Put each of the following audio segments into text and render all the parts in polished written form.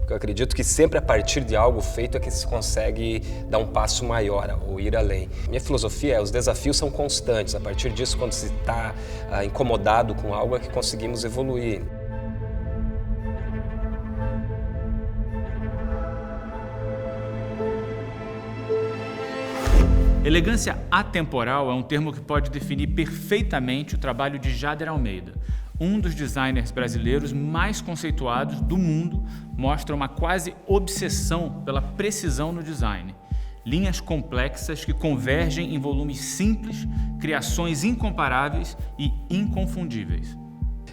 Porque eu acredito que sempre a partir de algo feito é que se consegue dar um passo maior ou ir além. Minha filosofia é: os desafios são constantes. A partir disso, quando se está incomodado com algo, é que conseguimos evoluir. Elegância atemporal é um termo que pode definir perfeitamente o trabalho de Jader Almeida. Um dos designers brasileiros mais conceituados do mundo, mostra uma quase obsessão pela precisão no design. Linhas complexas que convergem em volumes simples, criações incomparáveis e inconfundíveis.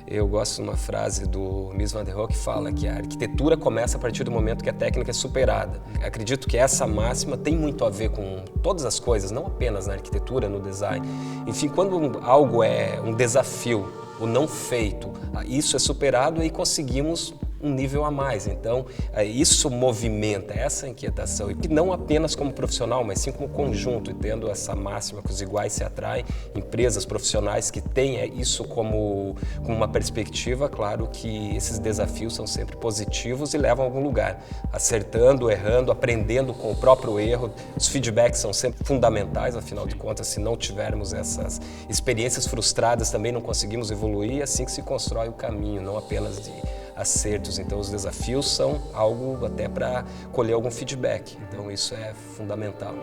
Eu gosto de uma frase do Mies van der Rohe que fala que a arquitetura começa a partir do momento que a técnica é superada. Acredito que essa máxima tem muito a ver com todas as coisas, não apenas na arquitetura, no design. Enfim, quando algo é um desafio, o não feito, isso é superado e conseguimos um nível a mais. Então, isso movimenta essa inquietação, e não apenas como profissional, mas sim como conjunto, e tendo essa máxima que os iguais se atraem, empresas profissionais que têm isso como uma perspectiva. Claro que esses desafios são sempre positivos e levam a algum lugar, acertando, errando, aprendendo com o próprio erro. Os feedbacks são sempre fundamentais, afinal de contas, se não tivermos essas experiências frustradas, também não conseguimos evoluir. É assim que se constrói o caminho, não apenas de acertos. Então, os desafios são algo até para colher algum feedback. Então, isso é fundamental.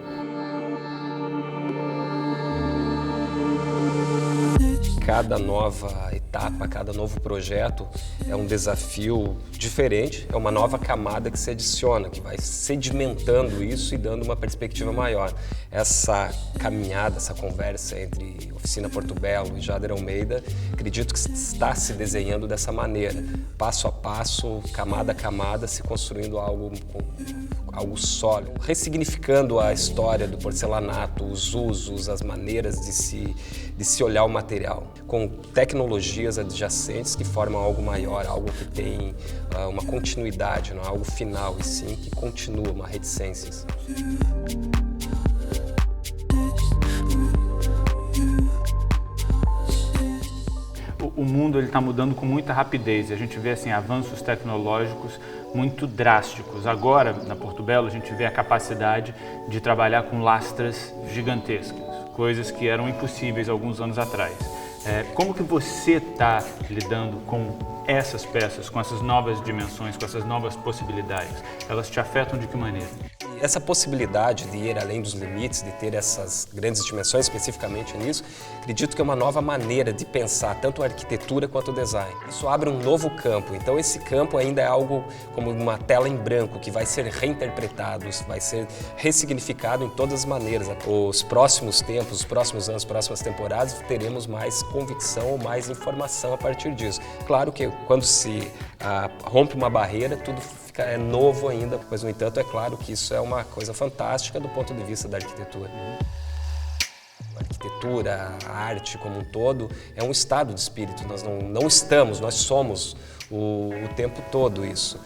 Cada nova etapa, cada novo projeto é um desafio diferente, é uma nova camada que se adiciona, que vai sedimentando isso e dando uma perspectiva maior. Essa caminhada, essa conversa entre Oficina Porto Belo e Jader Almeida, acredito que está se desenhando dessa maneira, passo a passo, camada a camada, se construindo algo sólido, ressignificando a história do porcelanato, os usos, as maneiras de se olhar o material, com tecnologias adjacentes que formam algo maior, algo que tem uma continuidade, não é algo final, e sim que continua, uma reticência. O mundo está mudando com muita rapidez e a gente vê assim, avanços tecnológicos muito drásticos. Agora, na Porto Belo, a gente vê a capacidade de trabalhar com lastras gigantescas, coisas que eram impossíveis alguns anos atrás. Como que você está lidando com essas peças, com essas novas dimensões, com essas novas possibilidades? Elas te afetam de que maneira? Essa possibilidade de ir além dos limites, de ter essas grandes dimensões, especificamente nisso, acredito que é uma nova maneira de pensar tanto a arquitetura quanto o design. Isso abre um novo campo, então esse campo ainda é algo como uma tela em branco que vai ser reinterpretado, vai ser ressignificado em todas as maneiras. Os próximos tempos, os próximos anos, próximas temporadas, teremos mais convicção ou mais informação a partir disso. Claro que quando se rompe uma barreira, tudo é novo ainda, mas, no entanto, é claro que isso é uma coisa fantástica do ponto de vista da arquitetura. A arquitetura, a arte como um todo, é um estado de espírito. Nós não estamos, nós somos o tempo todo isso.